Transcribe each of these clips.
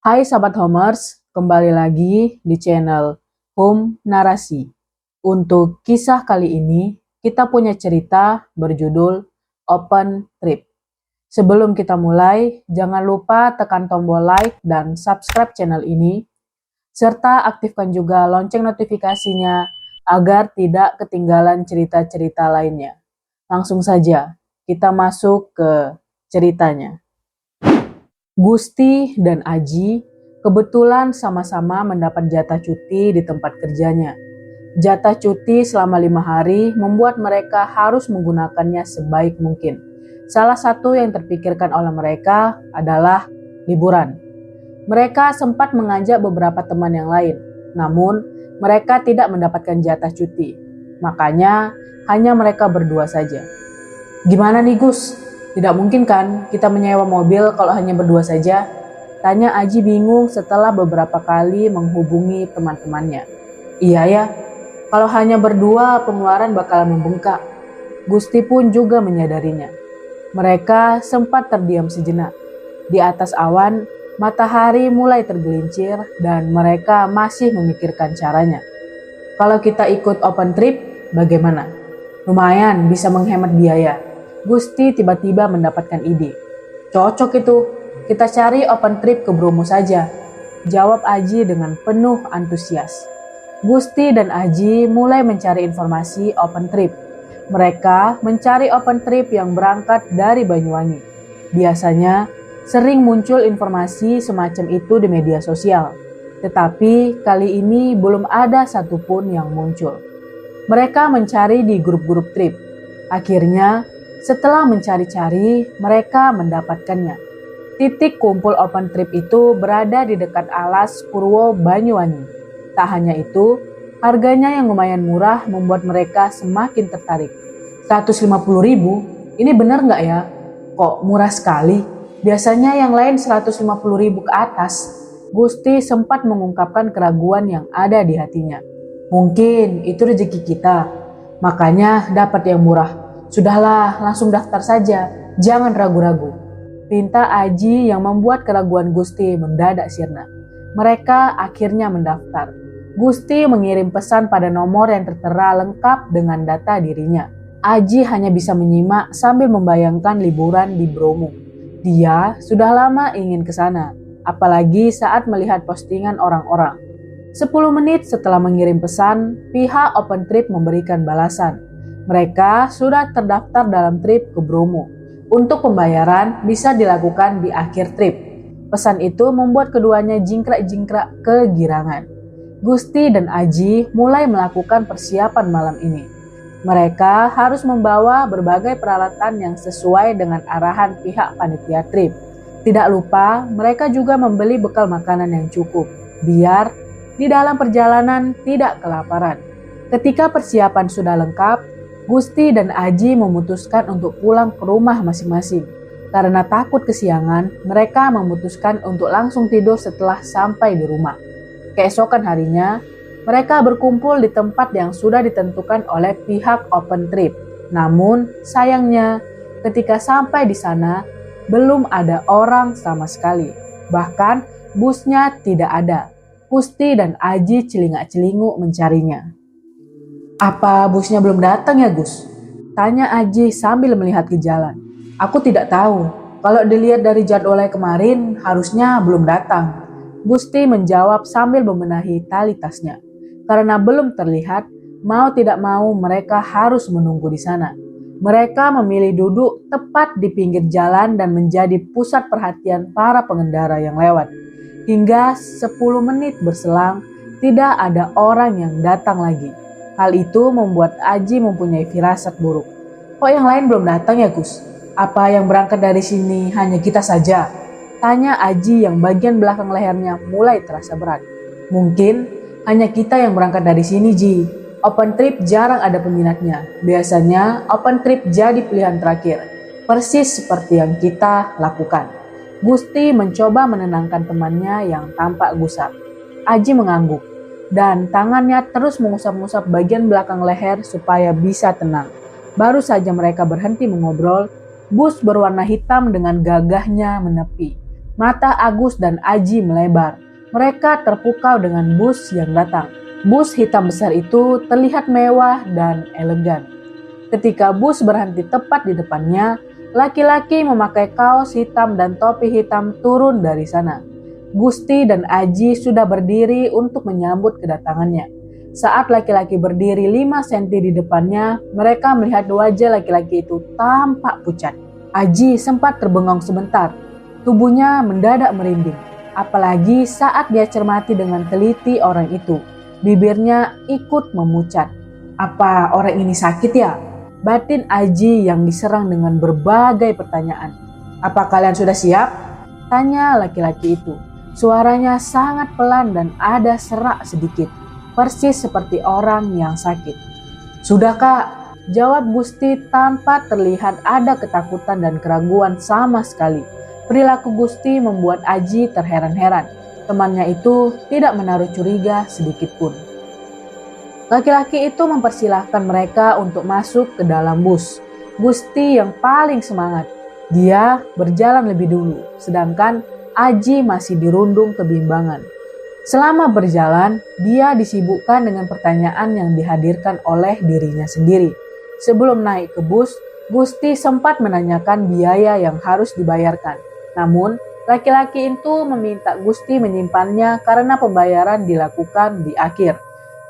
Hai Sahabat Homers, kembali lagi di channel Home Narasi. Untuk kisah kali ini, kita punya cerita berjudul Open Trip. Sebelum kita mulai, jangan lupa tekan tombol like dan subscribe channel ini, serta aktifkan juga lonceng notifikasinya agar tidak ketinggalan cerita-cerita lainnya. Langsung saja, kita masuk ke ceritanya. Gusti dan Aji kebetulan sama-sama mendapat jatah cuti di tempat kerjanya. Jatah cuti selama 5 hari membuat mereka harus menggunakannya sebaik mungkin. Salah satu yang terpikirkan oleh mereka adalah liburan. Mereka sempat mengajak beberapa teman yang lain, namun mereka tidak mendapatkan jatah cuti. Makanya hanya mereka berdua saja. Gimana nih Gus? Tidak mungkin kan kita menyewa mobil kalau hanya berdua saja? Tanya Aji bingung setelah beberapa kali menghubungi teman-temannya. Iya ya, kalau hanya berdua pengeluaran bakalan membengkak. Gusti pun juga menyadarinya. Mereka sempat terdiam sejenak. Di atas awan, matahari mulai tergelincir dan mereka masih memikirkan caranya. Kalau kita ikut open trip, bagaimana? Lumayan bisa menghemat biaya. Gusti tiba-tiba mendapatkan ide. Cocok itu, kita cari open trip ke Bromo saja. Jawab Aji dengan penuh antusias. Gusti dan Aji mulai mencari informasi open trip. Mereka mencari open trip yang berangkat dari Banyuwangi. Biasanya sering muncul informasi semacam itu di media sosial. Tetapi kali ini belum ada satupun yang muncul. Mereka mencari di grup-grup trip. Akhirnya, setelah mencari-cari, mereka mendapatkannya. Titik kumpul open trip itu berada di dekat alas Purwo Banyuwangi. Tak hanya itu, harganya yang lumayan murah membuat mereka semakin tertarik. 150.000? Ini benar nggak ya? Kok murah sekali? Biasanya yang lain 150.000 ke atas. Gusti sempat mengungkapkan keraguan yang ada di hatinya. Mungkin itu rezeki kita, makanya dapat yang murah. Sudahlah, langsung daftar saja, jangan ragu-ragu. Pinta Aji yang membuat keraguan Gusti mendadak sirna. Mereka akhirnya mendaftar. Gusti mengirim pesan pada nomor yang tertera lengkap dengan data dirinya. Aji hanya bisa menyimak sambil membayangkan liburan di Bromo. Dia sudah lama ingin ke sana, apalagi saat melihat postingan orang-orang. 10 menit setelah mengirim pesan, pihak open trip memberikan balasan. Mereka sudah terdaftar dalam trip ke Bromo. Untuk pembayaran bisa dilakukan di akhir trip. Pesan itu membuat keduanya jingkrak-jingkrak kegirangan. Gusti dan Aji mulai melakukan persiapan malam ini. Mereka harus membawa berbagai peralatan yang sesuai dengan arahan pihak panitia trip. Tidak lupa, mereka juga membeli bekal makanan yang cukup, biar di dalam perjalanan tidak kelaparan. Ketika persiapan sudah lengkap, Gusti dan Aji memutuskan untuk pulang ke rumah masing-masing. Karena takut kesiangan, mereka memutuskan untuk langsung tidur setelah sampai di rumah. Keesokan harinya, mereka berkumpul di tempat yang sudah ditentukan oleh pihak open trip. Namun, sayangnya, ketika sampai di sana, belum ada orang sama sekali. Bahkan, busnya tidak ada. Gusti dan Aji celingak-celinguk mencarinya. Apa busnya belum datang ya Gus? Tanya Aji sambil melihat ke jalan. Aku tidak tahu. Kalau dilihat dari jadwalnya kemarin, harusnya belum datang. Gusti menjawab sambil membenahi tali tasnya. Karena belum terlihat, mau tidak mau mereka harus menunggu di sana. Mereka memilih duduk tepat di pinggir jalan dan menjadi pusat perhatian para pengendara yang lewat. Hingga 10 menit berselang, tidak ada orang yang datang lagi. Hal itu membuat Aji mempunyai firasat buruk. Kok yang lain belum datang ya Gus? Apa yang berangkat dari sini hanya kita saja? Tanya Aji yang bagian belakang lehernya mulai terasa berat. Mungkin hanya kita yang berangkat dari sini Ji. Open trip jarang ada peminatnya. Biasanya open trip jadi pilihan terakhir. Persis seperti yang kita lakukan. Gusti mencoba menenangkan temannya yang tampak gusar. Aji mengangguk. Dan tangannya terus mengusap-ngusap bagian belakang leher supaya bisa tenang. Baru saja mereka berhenti mengobrol, bus berwarna hitam dengan gagahnya menepi. Mata Agus dan Aji melebar. Mereka terpukau dengan bus yang datang. Bus hitam besar itu terlihat mewah dan elegan. Ketika bus berhenti tepat di depannya, laki-laki memakai kaos hitam dan topi hitam turun dari sana. Gusti dan Aji sudah berdiri untuk menyambut kedatangannya. Saat laki-laki berdiri 5 cm di depannya, mereka melihat wajah laki-laki itu tampak pucat. Aji sempat terbengong sebentar. Tubuhnya mendadak merinding. Apalagi saat dia cermati dengan teliti orang itu. Bibirnya ikut memucat. Apa orang ini sakit ya? Batin Aji yang diserang dengan berbagai pertanyaan. Apa kalian sudah siap? Tanya laki-laki itu. Suaranya sangat pelan dan ada serak sedikit. Persis seperti orang yang sakit. Sudah kak, jawab Gusti tanpa terlihat ada ketakutan dan keraguan sama sekali. Perilaku Gusti membuat Aji terheran-heran. Temannya itu tidak menaruh curiga sedikit pun. Laki-laki itu mempersilahkan mereka untuk masuk ke dalam bus. Gusti yang paling semangat. Dia berjalan lebih dulu, sedangkan Aji masih dirundung kebimbangan. Selama berjalan, dia disibukkan dengan pertanyaan yang dihadirkan oleh dirinya sendiri. Sebelum naik ke bus, Gusti sempat menanyakan biaya yang harus dibayarkan. Namun, laki-laki itu meminta Gusti menyimpannya karena pembayaran dilakukan di akhir.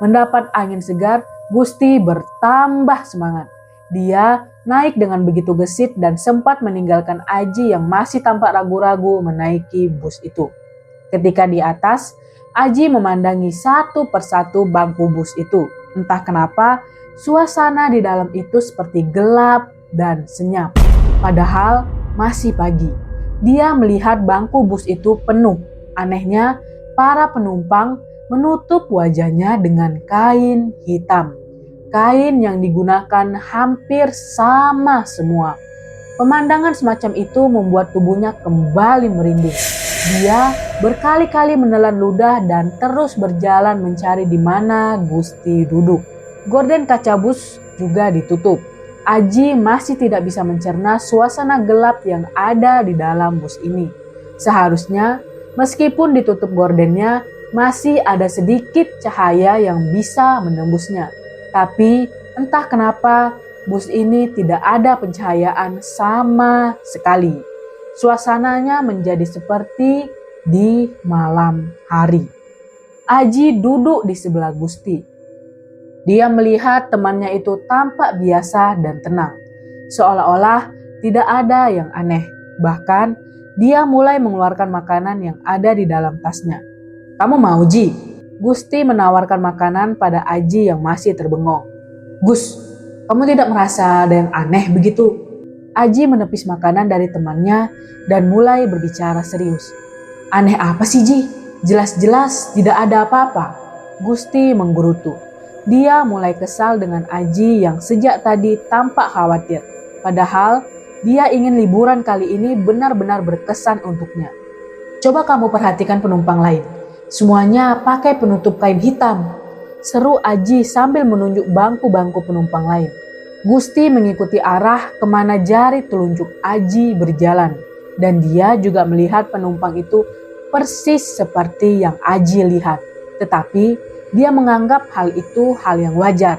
Mendapat angin segar, Gusti bertambah semangat. Dia naik dengan begitu gesit dan sempat meninggalkan Aji yang masih tampak ragu-ragu menaiki bus itu. Ketika di atas, Aji memandangi satu persatu bangku bus itu. Entah kenapa, suasana di dalam itu seperti gelap dan senyap. Padahal masih pagi. Dia melihat bangku bus itu penuh. Anehnya, para penumpang menutup wajahnya dengan kain hitam. Kain yang digunakan hampir sama semua. Pemandangan semacam itu membuat tubuhnya kembali merinding. Dia berkali-kali menelan ludah dan terus berjalan mencari di mana Gusti duduk. Gorden kaca bus juga ditutup. Aji masih tidak bisa mencerna suasana gelap yang ada di dalam bus ini. Seharusnya, meskipun ditutup gordennya, masih ada sedikit cahaya yang bisa menembusnya. Tapi entah kenapa bus ini tidak ada pencahayaan sama sekali. Suasananya menjadi seperti di malam hari. Aji duduk di sebelah Gusti. Dia melihat temannya itu tampak biasa dan tenang. Seolah-olah tidak ada yang aneh. Bahkan dia mulai mengeluarkan makanan yang ada di dalam tasnya. Kamu mau, Ji? Gusti menawarkan makanan pada Aji yang masih terbengong. Gus, kamu tidak merasa ada yang aneh begitu? Aji menepis makanan dari temannya dan mulai berbicara serius. Aneh apa sih, Ji? Jelas-jelas tidak ada apa-apa. Gusti menggerutu. Dia mulai kesal dengan Aji yang sejak tadi tampak khawatir. Padahal dia ingin liburan kali ini benar-benar berkesan untuknya. Coba kamu perhatikan penumpang lain. Semuanya pakai penutup kain hitam. Seru Aji sambil menunjuk bangku-bangku penumpang lain. Gusti mengikuti arah kemana jari telunjuk Aji berjalan. Dan dia juga melihat penumpang itu persis seperti yang Aji lihat. Tetapi dia menganggap hal itu hal yang wajar.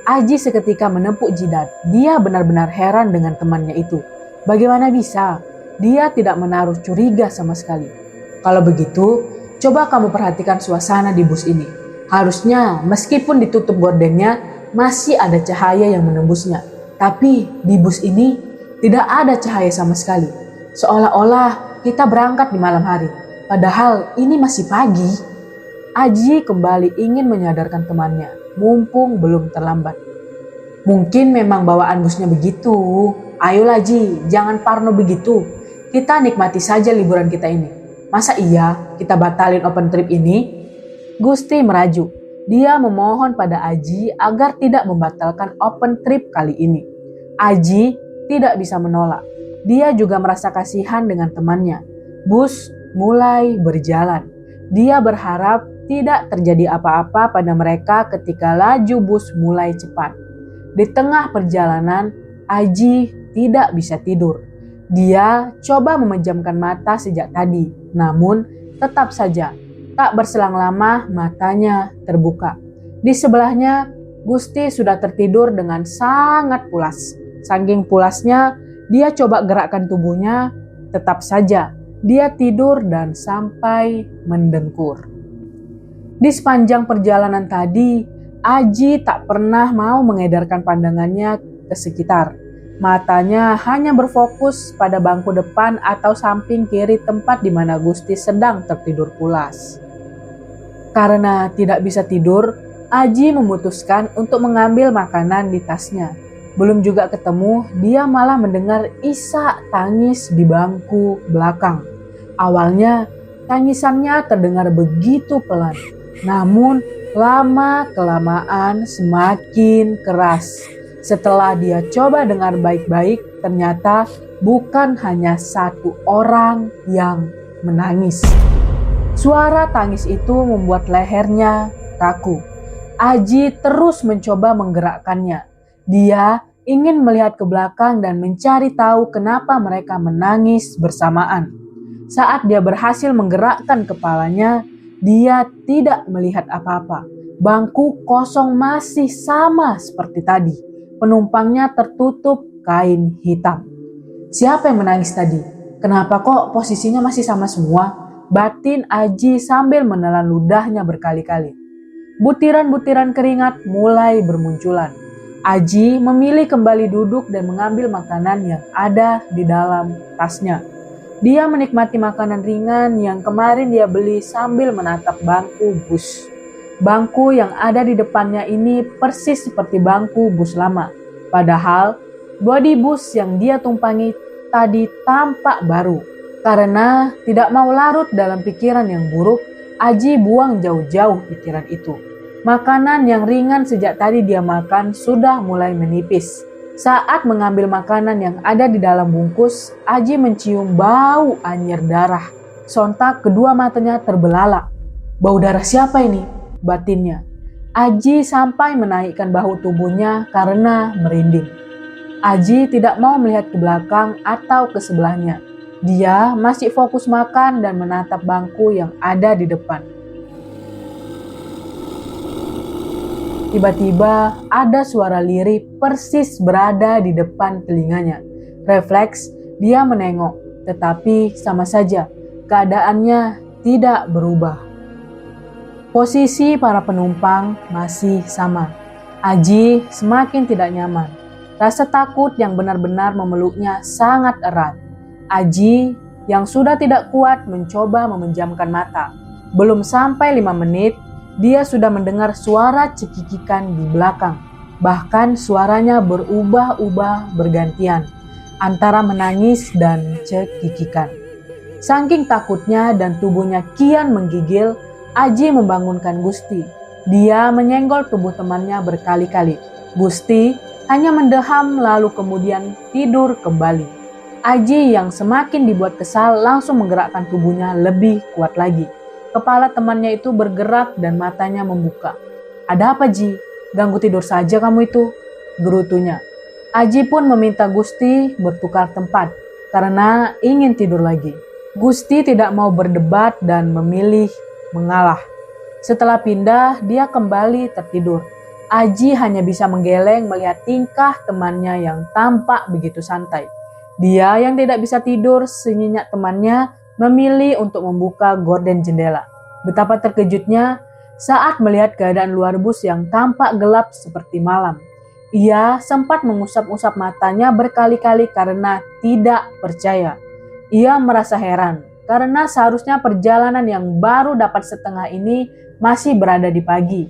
Aji seketika menepuk jidat. Dia benar-benar heran dengan temannya itu. Bagaimana bisa? Dia tidak menaruh curiga sama sekali. Kalau begitu, coba kamu perhatikan suasana di bus ini. Harusnya meskipun ditutup gordennya, masih ada cahaya yang menembusnya. Tapi di bus ini tidak ada cahaya sama sekali. Seolah-olah kita berangkat di malam hari. Padahal ini masih pagi. Aji kembali ingin menyadarkan temannya, mumpung belum terlambat. Mungkin memang bawaan busnya begitu. Ayolah Ji, jangan parno begitu. Kita nikmati saja liburan kita ini. Masa iya kita batalin open trip ini? Gusti merajuk. Dia memohon pada Aji agar tidak membatalkan open trip kali ini. Aji tidak bisa menolak. Dia juga merasa kasihan dengan temannya. Bus mulai berjalan. Dia berharap tidak terjadi apa-apa pada mereka ketika laju bus mulai cepat. Di tengah perjalanan, Aji tidak bisa tidur. Dia coba memejamkan mata sejak tadi, namun tetap saja tak berselang lama matanya terbuka. Di sebelahnya, Gusti sudah tertidur dengan sangat pulas. Saking pulasnya, dia coba gerakkan tubuhnya, tetap saja dia tidur dan sampai mendengkur. Di sepanjang perjalanan tadi, Aji tak pernah mau mengedarkan pandangannya ke sekitar. Matanya hanya berfokus pada bangku depan atau samping kiri tempat di mana Gusti sedang tertidur pulas. Karena tidak bisa tidur, Aji memutuskan untuk mengambil makanan di tasnya. Belum juga ketemu, dia malah mendengar isak tangis di bangku belakang. Awalnya, tangisannya terdengar begitu pelan, namun lama-kelamaan semakin keras. Setelah dia coba dengar baik-baik, ternyata bukan hanya satu orang yang menangis. Suara tangis itu membuat lehernya kaku. Aji terus mencoba menggerakkannya. Dia ingin melihat ke belakang dan mencari tahu kenapa mereka menangis bersamaan. Saat dia berhasil menggerakkan kepalanya, dia tidak melihat apa-apa. Bangku kosong masih sama seperti tadi. Penumpangnya tertutup kain hitam. Siapa yang menangis tadi? Kenapa kok posisinya masih sama semua? Batin Aji sambil menelan ludahnya berkali-kali. Butiran-butiran keringat mulai bermunculan. Aji memilih kembali duduk dan mengambil makanan yang ada di dalam tasnya. Dia menikmati makanan ringan yang kemarin dia beli sambil menatap bangku bus. Bangku yang ada di depannya ini persis seperti bangku bus lama. Padahal bodi bus yang dia tumpangi tadi tampak baru. Karena tidak mau larut dalam pikiran yang buruk, Aji buang jauh-jauh pikiran itu. Makanan yang ringan sejak tadi dia makan sudah mulai menipis. Saat mengambil makanan yang ada di dalam bungkus, Aji mencium bau anyir darah. Sontak kedua matanya terbelalak. Bau darah siapa ini? Batinnya. Aji sampai menaikkan bahu tubuhnya karena merinding. Aji tidak mau melihat ke belakang atau ke sebelahnya. Dia masih fokus makan dan menatap bangku yang ada di depan. Tiba-tiba ada suara lirih persis berada di depan telinganya. Refleks, dia menengok, tetapi sama saja keadaannya tidak berubah. Posisi para penumpang masih sama. Aji semakin tidak nyaman. Rasa takut yang benar-benar memeluknya sangat erat. Aji yang sudah tidak kuat mencoba memejamkan mata. Belum sampai 5 menit, dia sudah mendengar suara cekikikan di belakang. Bahkan suaranya berubah-ubah bergantian antara menangis dan cekikikan. Saking takutnya dan tubuhnya kian menggigil, Aji membangunkan Gusti. Dia menyenggol tubuh temannya berkali-kali. Gusti hanya mendeham lalu kemudian tidur kembali. Aji yang semakin dibuat kesal langsung menggerakkan tubuhnya lebih kuat lagi. Kepala temannya itu bergerak dan matanya membuka. Ada apa Ji? Ganggu tidur saja kamu itu, gerutunya. Aji pun meminta Gusti bertukar tempat karena ingin tidur lagi. Gusti tidak mau berdebat dan memilih mengalah. Setelah pindah, dia kembali tertidur. Aji hanya bisa menggeleng melihat tingkah temannya yang tampak begitu santai. Dia yang tidak bisa tidur senyenyak temannya memilih untuk membuka gorden jendela. Betapa terkejutnya saat melihat keadaan luar bus yang tampak gelap seperti malam. Ia sempat mengusap-usap matanya berkali-kali karena tidak percaya. Ia merasa heran karena seharusnya perjalanan yang baru dapat setengah ini masih berada di pagi.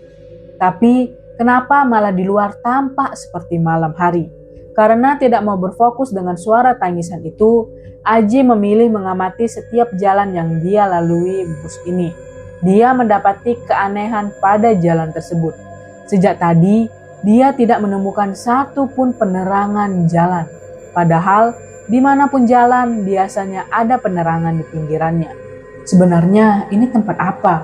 Tapi kenapa malah di luar tampak seperti malam hari? Karena tidak mau berfokus dengan suara tangisan itu, Aji memilih mengamati setiap jalan yang dia lalui bus ini. Dia mendapati keanehan pada jalan tersebut. Sejak tadi, dia tidak menemukan satu pun penerangan jalan. Padahal, dimanapun jalan, biasanya ada penerangan di pinggirannya. Sebenarnya ini tempat apa?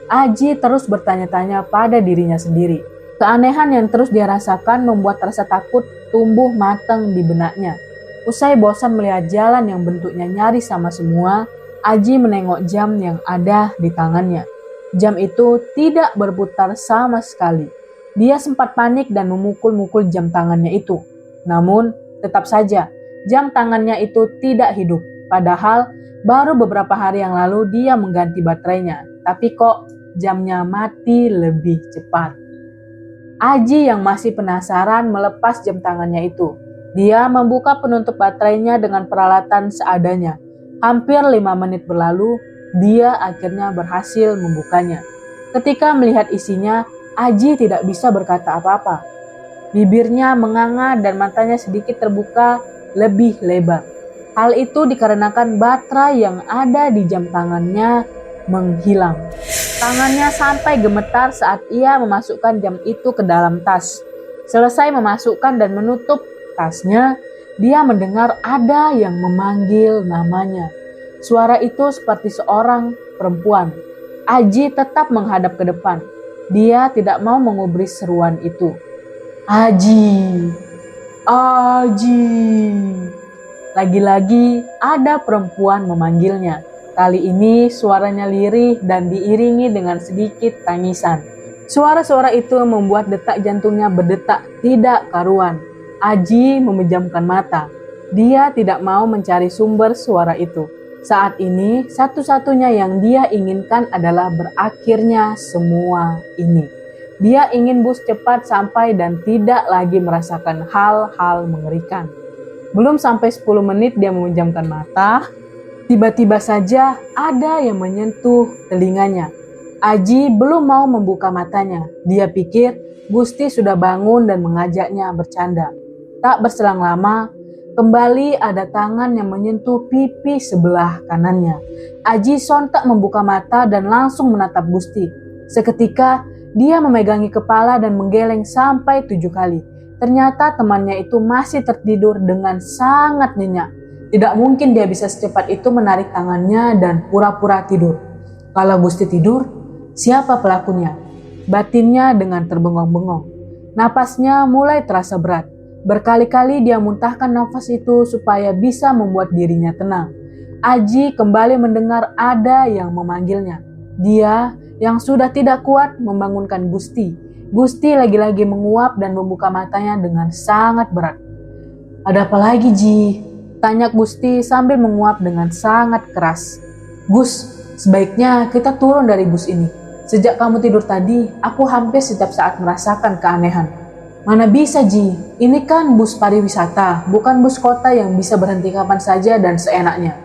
Aji terus bertanya-tanya pada dirinya sendiri. Keanehan yang terus dia rasakan membuat rasa takut tumbuh matang di benaknya. Usai bosan melihat jalan yang bentuknya nyaris sama semua, Aji menengok jam yang ada di tangannya. Jam itu tidak berputar sama sekali. Dia sempat panik dan memukul-mukul jam tangannya itu. Namun, tetap saja, jam tangannya itu tidak hidup. Padahal, baru beberapa hari yang lalu dia mengganti baterainya. Tapi kok jamnya mati lebih cepat. Aji yang masih penasaran melepas jam tangannya itu. Dia membuka penutup baterainya dengan peralatan seadanya. Hampir 5 menit berlalu, dia akhirnya berhasil membukanya. Ketika melihat isinya, Aji tidak bisa berkata apa-apa. Bibirnya menganga dan matanya sedikit terbuka lebih lebar. Hal itu dikarenakan baterai yang ada di jam tangannya menghilang. Tangannya sampai gemetar saat ia memasukkan jam itu ke dalam tas. Selesai memasukkan dan menutup tasnya, dia mendengar ada yang memanggil namanya. Suara itu seperti seorang perempuan. Aji tetap menghadap ke depan. Dia tidak mau mengubris seruan itu. Aji, Aji. Lagi-lagi ada perempuan memanggilnya. Kali ini suaranya lirih dan diiringi dengan sedikit tangisan. Suara-suara itu membuat detak jantungnya berdetak tidak karuan. Aji memejamkan mata. Dia tidak mau mencari sumber suara itu. Saat ini, satu-satunya yang dia inginkan adalah berakhirnya semua ini. Dia ingin bus cepat sampai dan tidak lagi merasakan hal-hal mengerikan. Belum sampai 10 menit dia memejamkan mata, tiba-tiba saja ada yang menyentuh telinganya. Aji belum mau membuka matanya. Dia pikir Gusti sudah bangun dan mengajaknya bercanda. Tak berselang lama, kembali ada tangan yang menyentuh pipi sebelah kanannya. Aji sontak membuka mata dan langsung menatap Gusti. Seketika, dia memegangi kepala dan menggeleng sampai 7 kali. Ternyata temannya itu masih tertidur dengan sangat nyenyak. Tidak mungkin dia bisa secepat itu menarik tangannya dan pura-pura tidur. Kalau Gusti tidur, siapa pelakunya? Batinnya dengan terbengong-bengong. Napasnya mulai terasa berat. Berkali-kali dia muntahkan nafas itu supaya bisa membuat dirinya tenang. Aji kembali mendengar ada yang memanggilnya. Dia yang sudah tidak kuat membangunkan Gusti. Gusti lagi-lagi menguap dan membuka matanya dengan sangat berat. Ada apa lagi, Ji? Tanya Gusti sambil menguap dengan sangat keras. Gus, sebaiknya kita turun dari bus ini. Sejak kamu tidur tadi, aku hampir setiap saat merasakan keanehan. Mana bisa, Ji? Ini kan bus pariwisata, bukan bus kota yang bisa berhenti kapan saja dan seenaknya.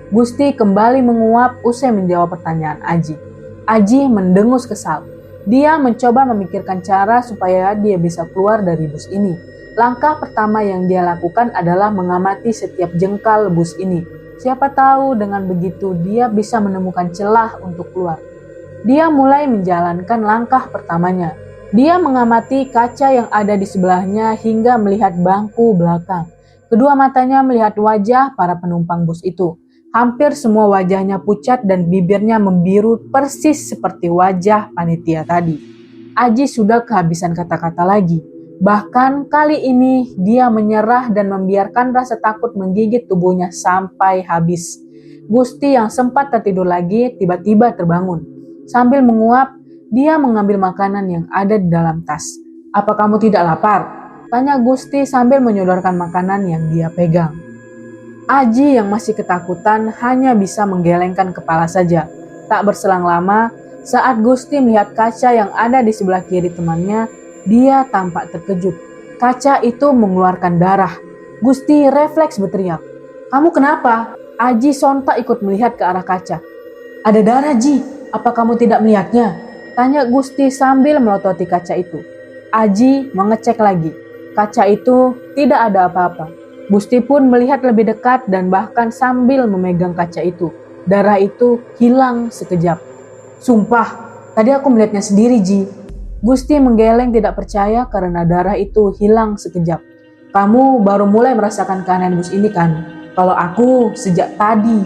Gusti kembali menguap usai menjawab pertanyaan Aji. Aji mendengus kesal. Dia mencoba memikirkan cara supaya dia bisa keluar dari bus ini. Langkah pertama yang dia lakukan adalah mengamati setiap jengkal bus ini. Siapa tahu dengan begitu dia bisa menemukan celah untuk keluar. Dia mulai menjalankan langkah pertamanya. Dia mengamati kaca yang ada di sebelahnya hingga melihat bangku belakang. Kedua matanya melihat wajah para penumpang bus itu. Hampir semua wajahnya pucat dan bibirnya membiru persis seperti wajah panitia tadi. Aji sudah kehabisan kata-kata lagi. Bahkan kali ini dia menyerah dan membiarkan rasa takut menggigit tubuhnya sampai habis. Gusti yang sempat tertidur lagi tiba-tiba terbangun. Sambil menguap, dia mengambil makanan yang ada di dalam tas. Apa kamu tidak lapar? Tanya Gusti sambil menyodorkan makanan yang dia pegang. Aji yang masih ketakutan hanya bisa menggelengkan kepala saja. Tak berselang lama, saat Gusti melihat kaca yang ada di sebelah kiri temannya, dia tampak terkejut. Kaca itu mengeluarkan darah. Gusti refleks berteriak. Kamu kenapa? Aji sontak ikut melihat ke arah kaca. Ada darah, Ji. Apa kamu tidak melihatnya? Tanya Gusti sambil melototi kaca itu. Aji mengecek lagi. Kaca itu tidak ada apa-apa. Gusti pun melihat lebih dekat dan bahkan sambil memegang kaca itu. Darah itu hilang sekejap. Sumpah, tadi aku melihatnya sendiri, Ji. Gusti menggeleng tidak percaya karena darah itu hilang sekejap. Kamu baru mulai merasakan keanehan bus ini kan? Kalau aku sejak tadi,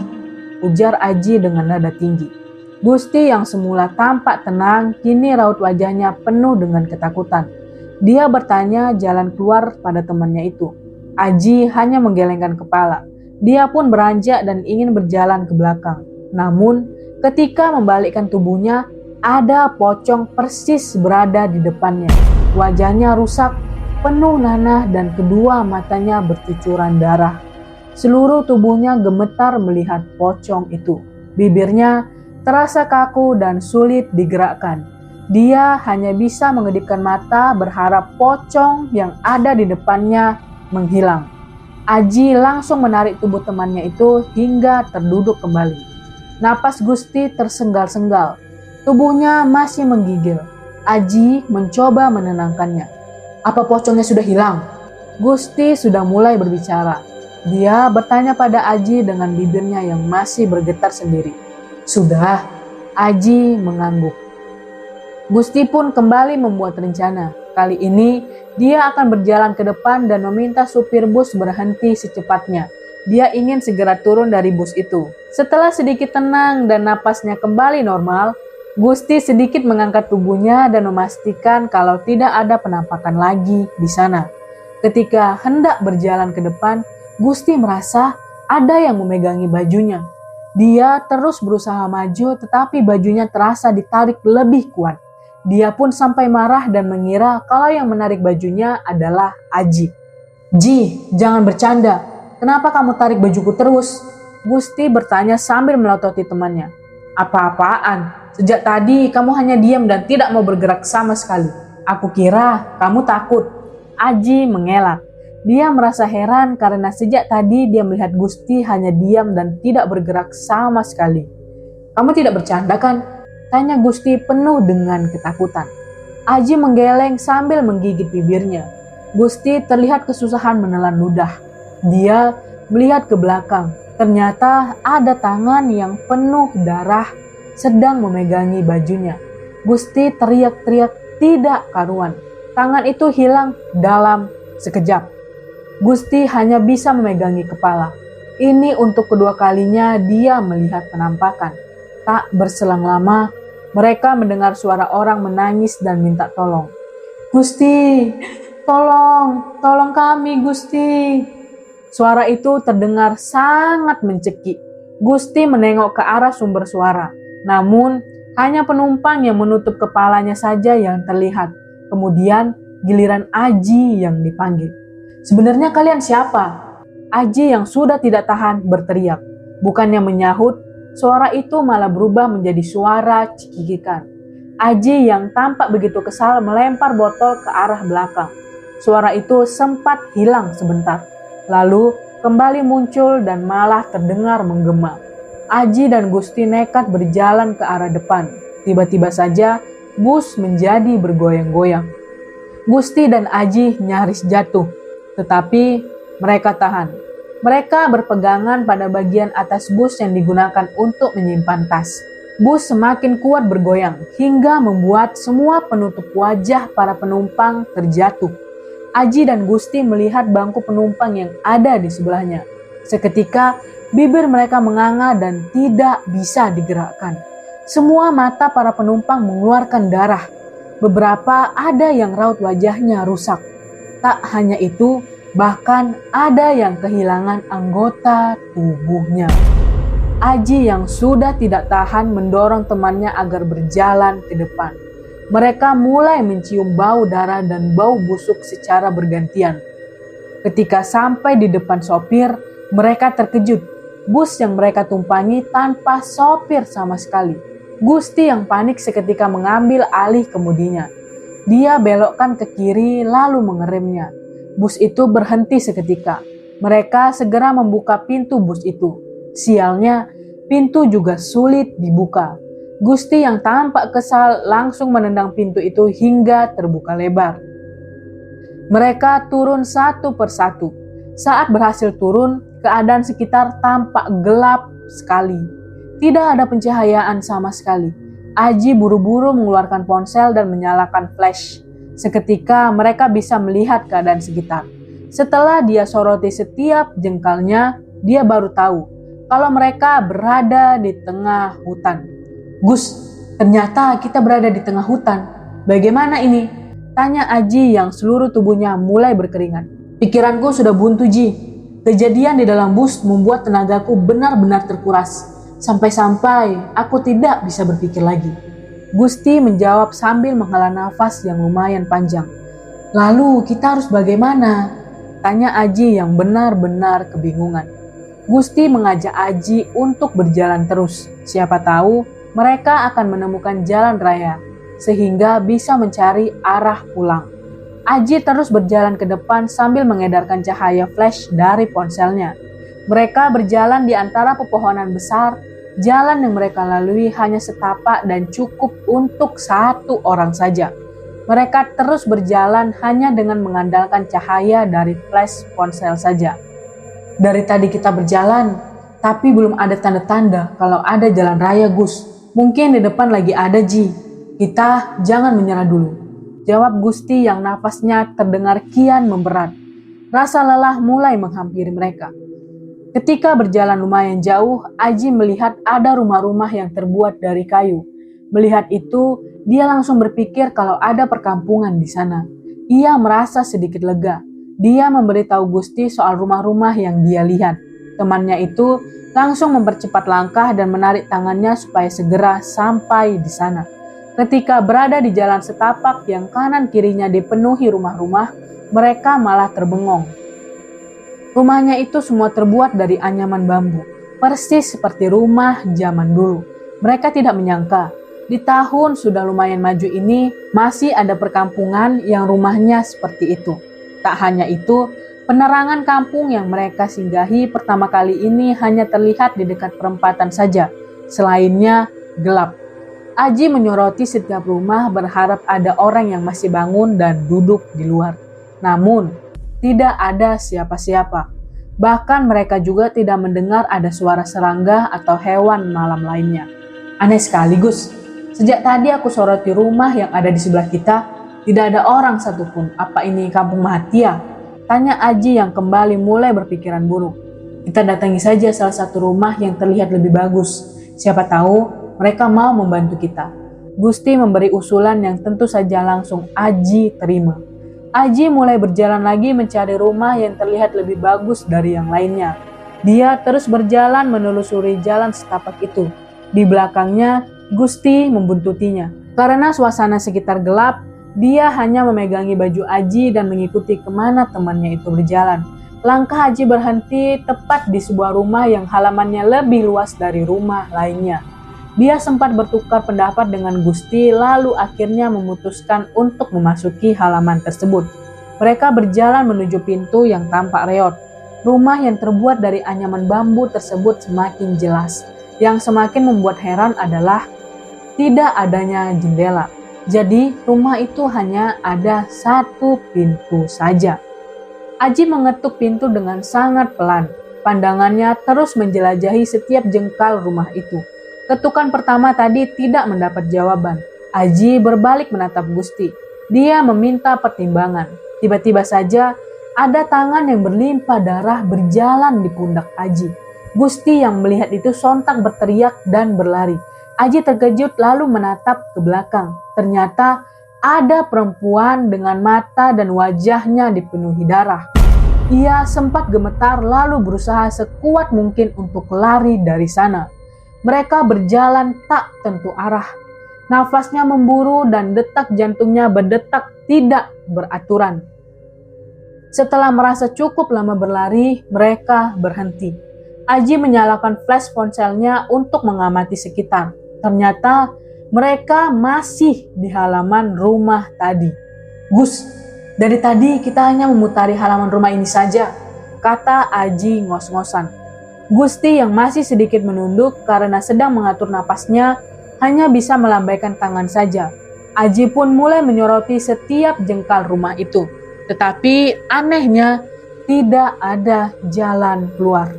ujar Aji dengan nada tinggi. Gusti yang semula tampak tenang, kini raut wajahnya penuh dengan ketakutan. Dia bertanya jalan keluar pada temannya itu. Aji hanya menggelengkan kepala. Dia pun beranjak dan ingin berjalan ke belakang. Namun, ketika membalikkan tubuhnya, ada pocong persis berada di depannya. Wajahnya rusak, penuh nanah dan kedua matanya bercucuran darah. Seluruh tubuhnya gemetar melihat pocong itu. Bibirnya terasa kaku dan sulit digerakkan. Dia hanya bisa mengedipkan mata berharap pocong yang ada di depannya menghilang. Aji langsung menarik tubuh temannya itu hingga terduduk kembali. Napas Gusti tersenggal-senggal. Tubuhnya masih menggigil. Aji mencoba menenangkannya. Apa pocongnya sudah hilang? Gusti sudah mulai berbicara. Dia bertanya pada Aji dengan bibirnya yang masih bergetar sendiri. Sudah, Aji mengangguk. Gusti pun kembali membuat rencana. Kali ini, dia akan berjalan ke depan dan meminta supir bus berhenti secepatnya. Dia ingin segera turun dari bus itu. Setelah sedikit tenang dan napasnya kembali normal, Gusti sedikit mengangkat tubuhnya dan memastikan kalau tidak ada penampakan lagi di sana. Ketika hendak berjalan ke depan, Gusti merasa ada yang memegangi bajunya. Dia terus berusaha maju tetapi bajunya terasa ditarik lebih kuat. Dia pun sampai marah dan mengira kalau yang menarik bajunya adalah Aji. Ji, jangan bercanda. Kenapa kamu tarik bajuku terus? Gusti bertanya sambil melototi temannya. Apa-apaan? Sejak tadi kamu hanya diam dan tidak mau bergerak sama sekali. Aku kira kamu takut. Aji mengelak. Dia merasa heran karena sejak tadi dia melihat Gusti hanya diam dan tidak bergerak sama sekali. Kamu tidak bercanda kan? Tanya Gusti penuh dengan ketakutan. Aji menggeleng sambil menggigit bibirnya. Gusti terlihat kesusahan menelan ludah. Dia melihat ke belakang. Ternyata ada tangan yang penuh darah sedang memegangi bajunya. Gusti teriak-teriak tidak karuan. Tangan itu hilang dalam sekejap. Gusti hanya bisa memegangi kepala. Ini untuk kedua kalinya dia melihat penampakan. Tak berselang lama, mereka mendengar suara orang menangis dan minta tolong. Gusti, tolong kami Gusti. Suara itu terdengar sangat mencekik. Gusti menengok ke arah sumber suara. Namun, hanya penumpang yang menutup kepalanya saja yang terlihat. Kemudian, giliran Aji yang dipanggil. Sebenarnya kalian siapa? Aji yang sudah tidak tahan berteriak. Bukannya menyahut, suara itu malah berubah menjadi suara cekikikan. Aji yang tampak begitu kesal melempar botol ke arah belakang. Suara itu sempat hilang sebentar. Lalu kembali muncul dan malah terdengar menggema. Aji dan Gusti nekat berjalan ke arah depan. Tiba-tiba saja bus menjadi bergoyang-goyang. Gusti dan Aji nyaris jatuh. Tetapi mereka tahan. Mereka berpegangan pada bagian atas bus yang digunakan untuk menyimpan tas. Bus semakin kuat bergoyang hingga membuat semua penutup wajah para penumpang terjatuh. Aji dan Gusti melihat bangku penumpang yang ada di sebelahnya. Seketika bibir mereka menganga dan tidak bisa digerakkan. Semua mata para penumpang mengeluarkan darah. Beberapa ada yang raut wajahnya rusak. Tak hanya itu, bahkan ada yang kehilangan anggota tubuhnya. Aji yang sudah tidak tahan mendorong temannya agar berjalan ke depan. Mereka mulai mencium bau darah dan bau busuk secara bergantian. Ketika sampai di depan sopir, mereka terkejut. Bus yang mereka tumpangi tanpa sopir sama sekali. Gusti yang panik seketika mengambil alih kemudinya. Dia belokkan ke kiri lalu mengeremnya. Bus itu berhenti seketika. Mereka segera membuka pintu bus itu. Sialnya, pintu juga sulit dibuka. Gusti yang tampak kesal langsung menendang pintu itu hingga terbuka lebar. Mereka turun satu persatu. Saat berhasil turun, keadaan sekitar tampak gelap sekali. Tidak ada pencahayaan sama sekali. Aji buru-buru mengeluarkan ponsel dan menyalakan flash. Seketika mereka bisa melihat keadaan sekitar. Setelah dia soroti setiap jengkalnya, dia baru tahu kalau mereka berada di tengah hutan. Gus, ternyata kita berada di tengah hutan. Bagaimana ini? Tanya Aji yang seluruh tubuhnya mulai berkeringat. Pikiranku sudah buntu, Ji. Kejadian di dalam bus membuat tenagaku benar-benar terkuras. Sampai-sampai aku tidak bisa berpikir lagi. Gusti menjawab sambil menghela nafas yang lumayan panjang. Lalu kita harus bagaimana? Tanya Aji yang benar-benar kebingungan. Gusti mengajak Aji untuk berjalan terus. Siapa tahu mereka akan menemukan jalan raya sehingga bisa mencari arah pulang. Aji terus berjalan ke depan sambil mengedarkan cahaya flash dari ponselnya. Mereka berjalan di antara pepohonan besar. Jalan yang mereka lalui hanya setapak dan cukup untuk satu orang saja. Mereka terus berjalan hanya dengan mengandalkan cahaya dari flash ponsel saja. Dari tadi kita berjalan, tapi belum ada tanda-tanda kalau ada jalan raya, Gus. Mungkin di depan lagi ada, Ji. Kita jangan menyerah dulu. Jawab Gusti yang nafasnya terdengar kian memberat. Rasa lelah mulai menghampiri mereka. Ketika berjalan lumayan jauh, Aji melihat ada rumah-rumah yang terbuat dari kayu. Melihat itu, dia langsung berpikir kalau ada perkampungan di sana. Ia merasa sedikit lega. Dia memberitahu Gusti soal rumah-rumah yang dia lihat. Temannya itu langsung mempercepat langkah dan menarik tangannya supaya segera sampai di sana. Ketika berada di jalan setapak yang kanan kirinya dipenuhi rumah-rumah, mereka malah terbengong. Rumahnya itu semua terbuat dari anyaman bambu, persis seperti rumah zaman dulu. Mereka tidak menyangka, di tahun sudah lumayan maju ini masih ada perkampungan yang rumahnya seperti itu. Tak hanya itu, penerangan kampung yang mereka singgahi pertama kali ini hanya terlihat di dekat perempatan saja, selainnya gelap. Aji menyoroti setiap rumah berharap ada orang yang masih bangun dan duduk di luar. Namun, tidak ada siapa-siapa. Bahkan mereka juga tidak mendengar ada suara serangga atau hewan malam lainnya. Aneh sekali, Gus. Sejak tadi aku soroti rumah yang ada di sebelah kita, tidak ada orang satupun. Apa ini kampung mati ya? Tanya Aji yang kembali mulai berpikiran buruk. Kita datangi saja salah satu rumah yang terlihat lebih bagus. Siapa tahu mereka mau membantu kita. Gusti memberi usulan yang tentu saja langsung Aji terima. Aji mulai berjalan lagi mencari rumah yang terlihat lebih bagus dari yang lainnya. Dia terus berjalan menelusuri jalan setapak itu. Di belakangnya, Gusti membuntutinya. Karena suasana sekitar gelap, dia hanya memegangi baju Aji dan mengikuti kemana temannya itu berjalan. Langkah Aji berhenti tepat di sebuah rumah yang halamannya lebih luas dari rumah lainnya. Dia sempat bertukar pendapat dengan Gusti, lalu akhirnya memutuskan untuk memasuki halaman tersebut. Mereka berjalan menuju pintu yang tampak reot. Rumah yang terbuat dari anyaman bambu tersebut semakin jelas. Yang semakin membuat heran adalah tidak adanya jendela. Jadi rumah itu hanya ada satu pintu saja. Aji mengetuk pintu dengan sangat pelan. Pandangannya terus menjelajahi setiap jengkal rumah itu. Ketukan pertama tadi tidak mendapat jawaban. Aji berbalik menatap Gusti. Dia meminta pertimbangan. Tiba-tiba saja ada tangan yang berlimpah darah berjalan di pundak Aji. Gusti yang melihat itu sontak berteriak dan berlari. Aji terkejut lalu menatap ke belakang. Ternyata ada perempuan dengan mata dan wajahnya dipenuhi darah. Ia sempat gemetar lalu berusaha sekuat mungkin untuk lari dari sana. Mereka berjalan tak tentu arah. Nafasnya memburu dan detak jantungnya berdetak tidak beraturan. Setelah merasa cukup lama berlari, mereka berhenti. Aji menyalakan flash ponselnya untuk mengamati sekitar. Ternyata mereka masih di halaman rumah tadi. Gus, dari tadi kita hanya memutari halaman rumah ini saja, kata Aji ngos-ngosan. Gusti yang masih sedikit menunduk karena sedang mengatur napasnya hanya bisa melambaikan tangan saja. Aji pun mulai menyoroti setiap jengkal rumah itu. Tetapi anehnya tidak ada jalan keluar.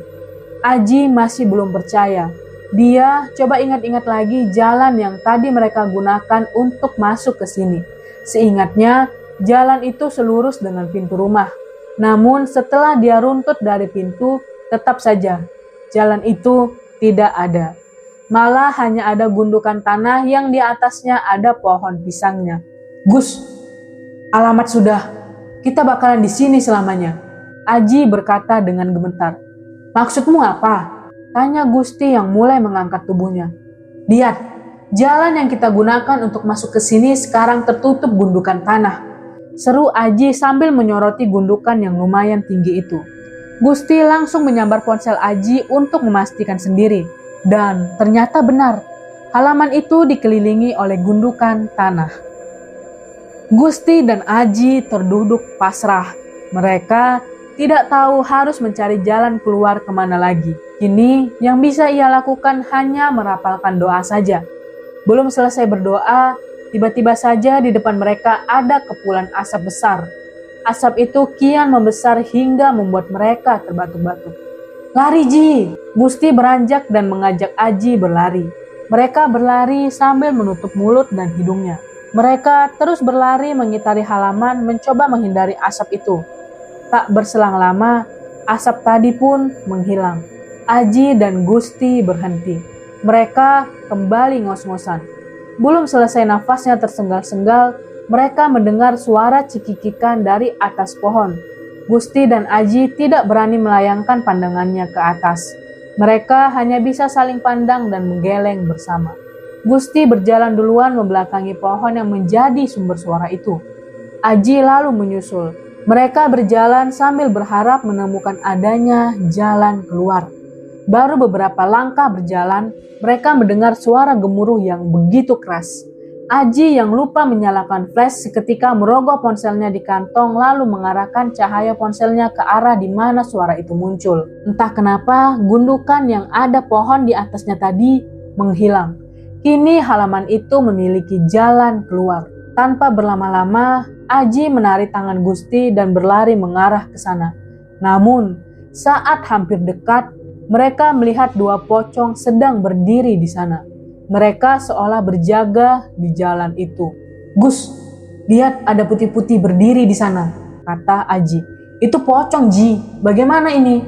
Aji masih belum percaya. Dia coba ingat-ingat lagi jalan yang tadi mereka gunakan untuk masuk ke sini. Seingatnya jalan itu selurus dengan pintu rumah. Namun setelah dia runtut dari pintu, tetap saja jalan itu tidak ada. Malah hanya ada gundukan tanah yang di atasnya ada pohon pisangnya. Gus, alamat sudah. Kita bakalan di sini selamanya. Aji berkata dengan gemetar. "Maksudmu apa?" tanya Gusti yang mulai mengangkat tubuhnya. "Lihat, jalan yang kita gunakan untuk masuk ke sini sekarang tertutup gundukan tanah," seru Aji sambil menyoroti gundukan yang lumayan tinggi itu. Gusti langsung menyambar ponsel Aji untuk memastikan sendiri. Dan ternyata benar, halaman itu dikelilingi oleh gundukan tanah. Gusti dan Aji terduduk pasrah. Mereka tidak tahu harus mencari jalan keluar kemana lagi. Kini yang bisa ia lakukan hanya merapalkan doa saja. Belum selesai berdoa, tiba-tiba saja di depan mereka ada kepulan asap besar. Asap itu kian membesar hingga membuat mereka terbatuk-batuk. "Lari, Ji!" Gusti beranjak dan mengajak Aji berlari. Mereka berlari sambil menutup mulut dan hidungnya. Mereka terus berlari mengitari halaman mencoba menghindari asap itu. Tak berselang lama, asap tadi pun menghilang. Aji dan Gusti berhenti. Mereka kembali ngos-ngosan. Belum selesai nafasnya tersenggal-senggal, mereka mendengar suara cikikikan dari atas pohon. Gusti dan Aji tidak berani melayangkan pandangannya ke atas. Mereka hanya bisa saling pandang dan menggeleng bersama. Gusti berjalan duluan membelakangi pohon yang menjadi sumber suara itu. Aji lalu menyusul. Mereka berjalan sambil berharap menemukan adanya jalan keluar. Baru beberapa langkah berjalan, mereka mendengar suara gemuruh yang begitu keras. Aji yang lupa menyalakan flash seketika merogoh ponselnya di kantong lalu mengarahkan cahaya ponselnya ke arah di mana suara itu muncul. Entah kenapa, gundukan yang ada pohon di atasnya tadi menghilang. Kini halaman itu memiliki jalan keluar. Tanpa berlama-lama, Aji menarik tangan Gusti dan berlari mengarah ke sana. Namun, saat hampir dekat, mereka melihat dua pocong sedang berdiri di sana. Mereka seolah berjaga di jalan itu. "Gus, lihat ada putih-putih berdiri di sana," kata Aji. "Itu pocong, Ji. Bagaimana ini?"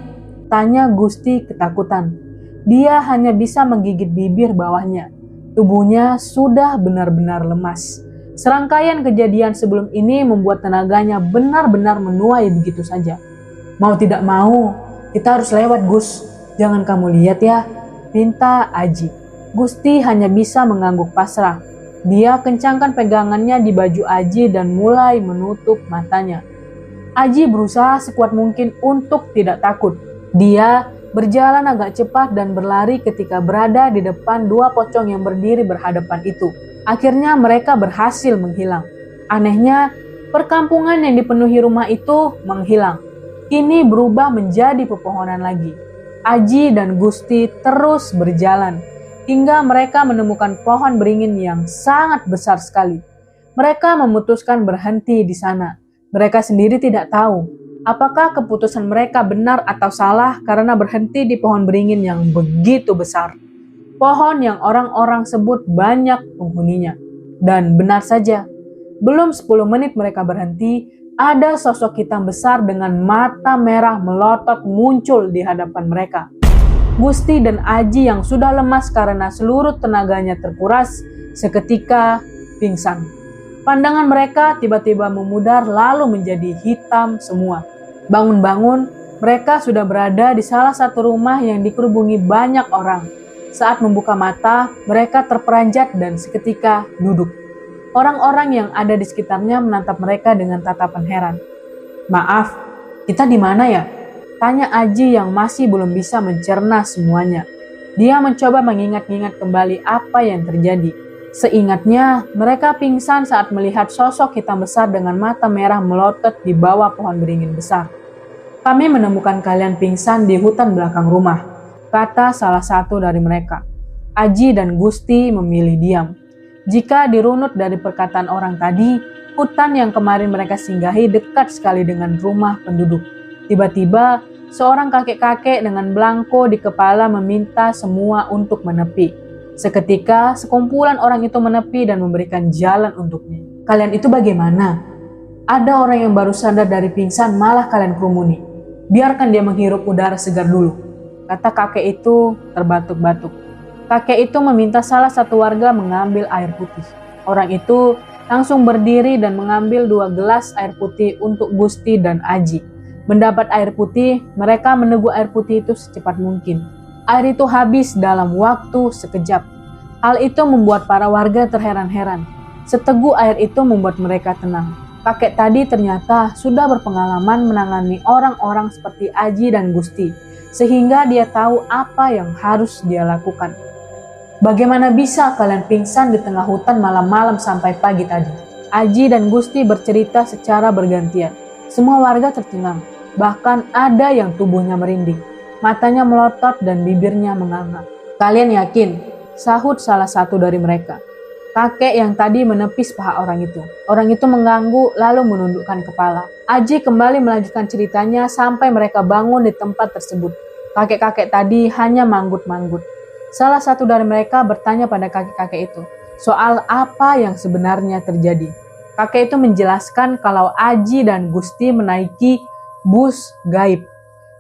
tanya Gusti ketakutan. Dia hanya bisa menggigit bibir bawahnya. Tubuhnya sudah benar-benar lemas. Serangkaian kejadian sebelum ini membuat tenaganya benar-benar menuai begitu saja. "Mau tidak mau, kita harus lewat, Gus. Jangan kamu lihat ya," pinta Aji. Gusti hanya bisa mengangguk pasrah. Dia kencangkan pegangannya di baju Aji dan mulai menutup matanya. Aji berusaha sekuat mungkin untuk tidak takut. Dia berjalan agak cepat dan berlari ketika berada di depan dua pocong yang berdiri berhadapan itu. Akhirnya mereka berhasil menghilang. Anehnya, perkampungan yang dipenuhi rumah itu menghilang. Kini berubah menjadi pepohonan lagi. Aji dan Gusti terus berjalan hingga mereka menemukan pohon beringin yang sangat besar sekali. Mereka memutuskan berhenti di sana. Mereka sendiri tidak tahu apakah keputusan mereka benar atau salah karena berhenti di pohon beringin yang begitu besar. Pohon yang orang-orang sebut banyak penghuninya. Dan benar saja, belum 10 menit mereka berhenti, ada sosok hitam besar dengan mata merah melotot muncul di hadapan mereka. Gusti dan Aji yang sudah lemas karena seluruh tenaganya terkuras, seketika pingsan. Pandangan mereka tiba-tiba memudar lalu menjadi hitam semua. Bangun-bangun, mereka sudah berada di salah satu rumah yang dikerubungi banyak orang. Saat membuka mata, mereka terperanjat dan seketika duduk. Orang-orang yang ada di sekitarnya menatap mereka dengan tatapan heran. "Maaf, kita di mana ya?" tanya Aji yang masih belum bisa mencerna semuanya. Dia mencoba mengingat-ingat kembali apa yang terjadi. Seingatnya, mereka pingsan saat melihat sosok hitam besar dengan mata merah melotot di bawah pohon beringin besar. "Kami menemukan kalian pingsan di hutan belakang rumah," kata salah satu dari mereka. Aji dan Gusti memilih diam. Jika dirunut dari perkataan orang tadi, hutan yang kemarin mereka singgahi dekat sekali dengan rumah penduduk. Tiba-tiba, seorang kakek-kakek dengan belangko di kepala meminta semua untuk menepi. Seketika, sekumpulan orang itu menepi dan memberikan jalan untuknya. "Kalian itu bagaimana? Ada orang yang baru sadar dari pingsan malah kalian kerumuni. Biarkan dia menghirup udara segar dulu," kata kakek itu terbatuk-batuk. Kakek itu meminta salah satu warga mengambil air putih. Orang itu langsung berdiri dan mengambil 2 gelas air putih untuk Gusti dan Aji. Mendapat air putih, mereka meneguk air putih itu secepat mungkin. Air itu habis dalam waktu sekejap. Hal itu membuat para warga terheran-heran. Seteguk air itu membuat mereka tenang. Kakek tadi ternyata sudah berpengalaman menangani orang-orang seperti Aji dan Gusti, sehingga dia tahu apa yang harus dia lakukan. Bagaimana bisa kalian pingsan di tengah hutan malam-malam sampai pagi tadi? Aji dan Gusti bercerita secara bergantian. Semua warga tercengang, bahkan ada yang tubuhnya merinding. Matanya melotot dan bibirnya menganga. Kalian yakin? Sahut salah satu dari mereka. Kakek yang tadi menepis paha orang itu. Orang itu mengganggu lalu menundukkan kepala. Aji kembali melanjutkan ceritanya sampai mereka bangun di tempat tersebut. Kakek-kakek tadi hanya manggut-manggut. Salah satu dari mereka bertanya pada kakek-kakek itu soal apa yang sebenarnya terjadi. Kakek itu menjelaskan kalau Aji dan Gusti menaiki bus gaib.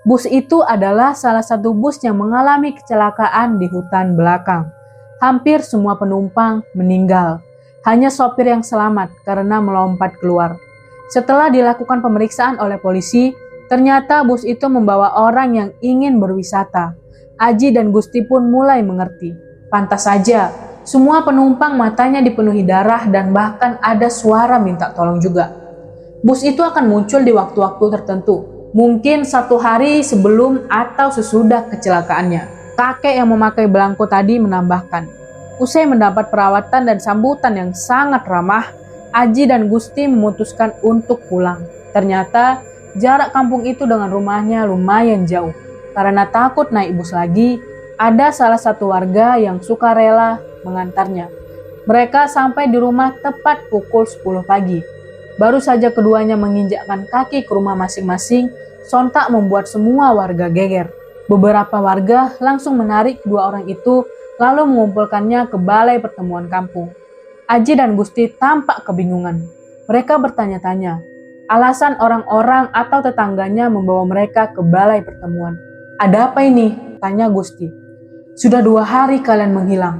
Bus itu adalah salah satu bus yang mengalami kecelakaan di hutan belakang. Hampir semua penumpang meninggal. Hanya sopir yang selamat karena melompat keluar. Setelah dilakukan pemeriksaan oleh polisi, ternyata bus itu membawa orang yang ingin berwisata. Aji dan Gusti pun mulai mengerti. Pantas saja, semua penumpang matanya dipenuhi darah dan bahkan ada suara minta tolong juga. Bus itu akan muncul di waktu-waktu tertentu, mungkin 1 hari sebelum atau sesudah kecelakaannya. Kakek yang memakai belangko tadi menambahkan. Usai mendapat perawatan dan sambutan yang sangat ramah, Aji dan Gusti memutuskan untuk pulang. Ternyata jarak kampung itu dengan rumahnya lumayan jauh. Karena takut naik bus lagi, ada salah satu warga yang sukarela mengantarnya. Mereka sampai di rumah tepat pukul 10 pagi. Baru saja keduanya menginjakkan kaki ke rumah masing-masing, sontak membuat semua warga geger. Beberapa warga langsung menarik kedua orang itu lalu mengumpulkannya ke balai pertemuan kampung. Aji dan Gusti tampak kebingungan. Mereka bertanya-tanya, alasan orang-orang atau tetangganya membawa mereka ke balai pertemuan. Ada apa ini? Tanya Gusti. Sudah 2 hari kalian menghilang.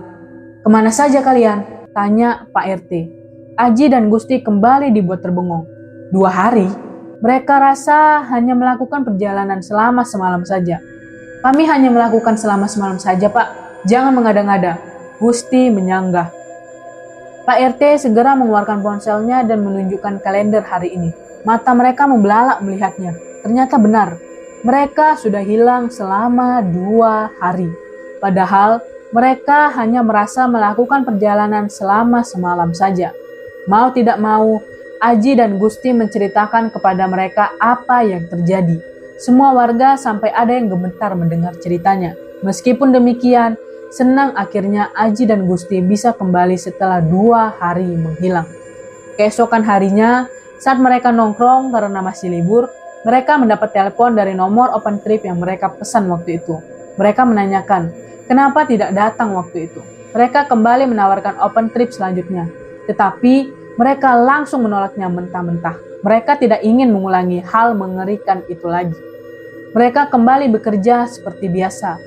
Kemana saja kalian? Tanya Pak RT. Aji dan Gusti kembali dibuat terbengong. 2 hari? Mereka rasa hanya melakukan perjalanan selama semalam saja. Kami hanya melakukan selama semalam saja, Pak. Jangan mengada-ngada. Gusti menyanggah. Pak RT segera mengeluarkan ponselnya dan menunjukkan kalender hari ini. Mata mereka membelalak melihatnya. Ternyata benar. Mereka sudah hilang selama 2 hari. Padahal mereka hanya merasa melakukan perjalanan selama semalam saja. Mau tidak mau, Aji dan Gusti menceritakan kepada mereka apa yang terjadi. Semua warga sampai ada yang gemetar mendengar ceritanya. Meskipun demikian, senang akhirnya Aji dan Gusti bisa kembali setelah 2 hari menghilang. Keesokan harinya, saat mereka nongkrong karena masih libur, mereka mendapat telepon dari nomor open trip yang mereka pesan waktu itu. Mereka menanyakan, kenapa tidak datang waktu itu. Mereka kembali menawarkan open trip selanjutnya. Tetapi mereka langsung menolaknya mentah-mentah. Mereka tidak ingin mengulangi hal mengerikan itu lagi. Mereka kembali bekerja seperti biasa.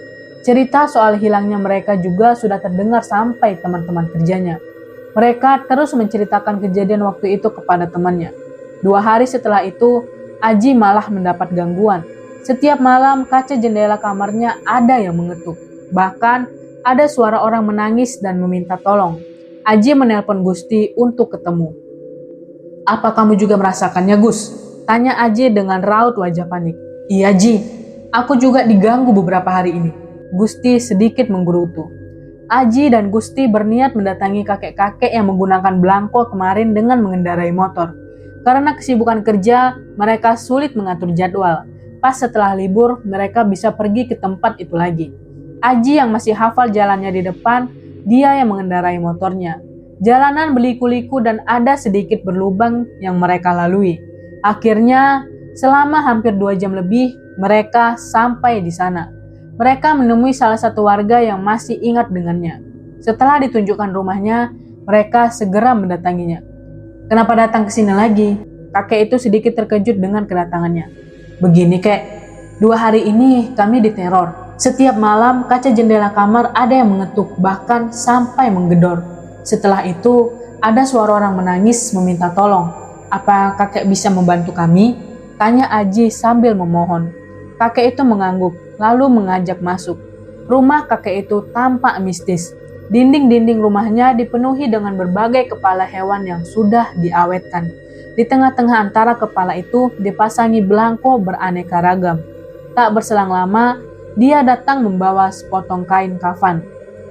Cerita soal hilangnya mereka juga sudah terdengar sampai teman-teman kerjanya. Mereka terus menceritakan kejadian waktu itu kepada temannya. 2 hari setelah itu, Aji malah mendapat gangguan. Setiap malam kaca jendela kamarnya ada yang mengetuk. Bahkan ada suara orang menangis dan meminta tolong. Aji menelpon Gusti untuk ketemu. Apa kamu juga merasakannya, Gus? Tanya Aji dengan raut wajah panik. Iya, Ji. Aku juga diganggu beberapa hari ini. Gusti sedikit menggerutu. Aji dan Gusti berniat mendatangi kakek-kakek yang menggunakan belangko kemarin dengan mengendarai motor. Karena kesibukan kerja, mereka sulit mengatur jadwal. Pas setelah libur, mereka bisa pergi ke tempat itu lagi. Aji yang masih hafal jalannya di depan, dia yang mengendarai motornya. Jalanan berliku-liku dan ada sedikit berlubang yang mereka lalui. Akhirnya, selama hampir 2 jam lebih, mereka sampai di sana. Mereka menemui salah satu warga yang masih ingat dengannya. Setelah ditunjukkan rumahnya, mereka segera mendatanginya. Kenapa datang ke sini lagi? Kakek itu sedikit terkejut dengan kedatangannya. Begini, Kek. 2 hari ini kami diteror. Setiap malam kaca jendela kamar ada yang mengetuk, bahkan sampai menggedor. Setelah itu, ada suara orang menangis meminta tolong. Apa kakek bisa membantu kami? Tanya Aji sambil memohon. Kakek itu mengangguk, lalu mengajak masuk. Rumah kakek itu tampak mistis. Dinding-dinding rumahnya dipenuhi dengan berbagai kepala hewan yang sudah diawetkan. Di tengah-tengah antara kepala itu dipasangi belangko beraneka ragam. Tak berselang lama, dia datang membawa sepotong kain kafan.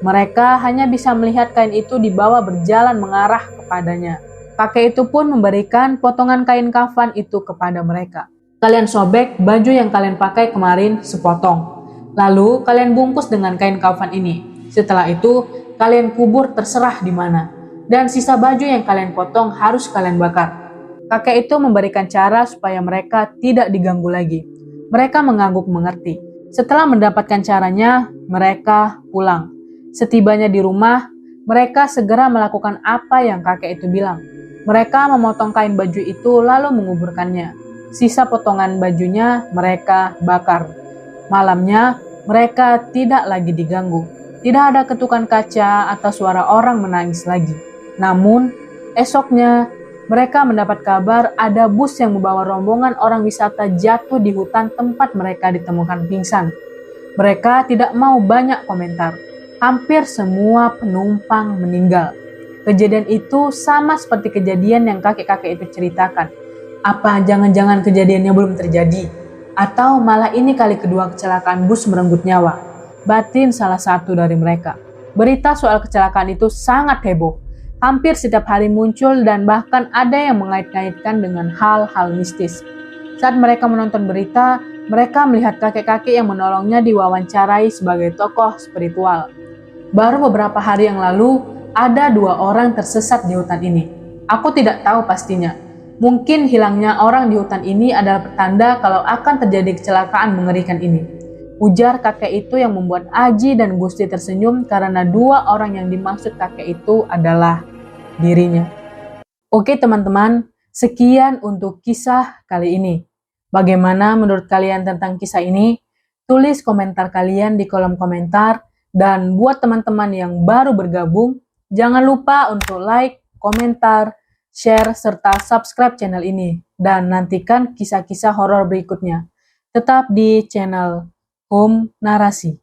Mereka hanya bisa melihat kain itu dibawa berjalan mengarah kepadanya. Kakek itu pun memberikan potongan kain kafan itu kepada mereka. Kalian sobek baju yang kalian pakai kemarin sepotong. Lalu kalian bungkus dengan kain kafan ini. Setelah itu, kalian kubur terserah di mana. Dan sisa baju yang kalian potong harus kalian bakar. Kakek itu memberikan cara supaya mereka tidak diganggu lagi. Mereka mengangguk mengerti. Setelah mendapatkan caranya, mereka pulang. Setibanya di rumah, mereka segera melakukan apa yang kakek itu bilang. Mereka memotong kain baju itu lalu menguburkannya. Sisa potongan bajunya mereka bakar. Malamnya, mereka tidak lagi diganggu. Tidak ada ketukan kaca atau suara orang menangis lagi. Namun, esoknya mereka mendapat kabar ada bus yang membawa rombongan orang wisata jatuh di hutan tempat mereka ditemukan pingsan. Mereka tidak mau banyak komentar. Hampir semua penumpang meninggal. Kejadian itu sama seperti kejadian yang kakek-kakek itu ceritakan. Apa jangan-jangan kejadiannya belum terjadi? Atau malah ini kali kedua kecelakaan bus merenggut nyawa? Batin salah satu dari mereka. Berita soal kecelakaan itu sangat heboh. Hampir setiap hari muncul dan bahkan ada yang mengait-ngaitkan dengan hal-hal mistis. Saat mereka menonton berita, mereka melihat kakek-kakek yang menolongnya diwawancarai sebagai tokoh spiritual. Baru beberapa hari yang lalu, ada 2 orang tersesat di hutan ini. Aku tidak tahu pastinya. Mungkin hilangnya orang di hutan ini adalah pertanda kalau akan terjadi kecelakaan mengerikan ini. Ujar kakek itu yang membuat Aji dan Gusti tersenyum karena 2 orang yang dimaksud kakek itu adalah dirinya. Oke teman-teman, sekian untuk kisah kali ini. Bagaimana menurut kalian tentang kisah ini? Tulis komentar kalian di kolom komentar. Dan buat teman-teman yang baru bergabung, jangan lupa untuk like, komentar, share, serta subscribe channel ini. Dan nantikan kisah-kisah horor berikutnya. Tetap di channel Home Narasi.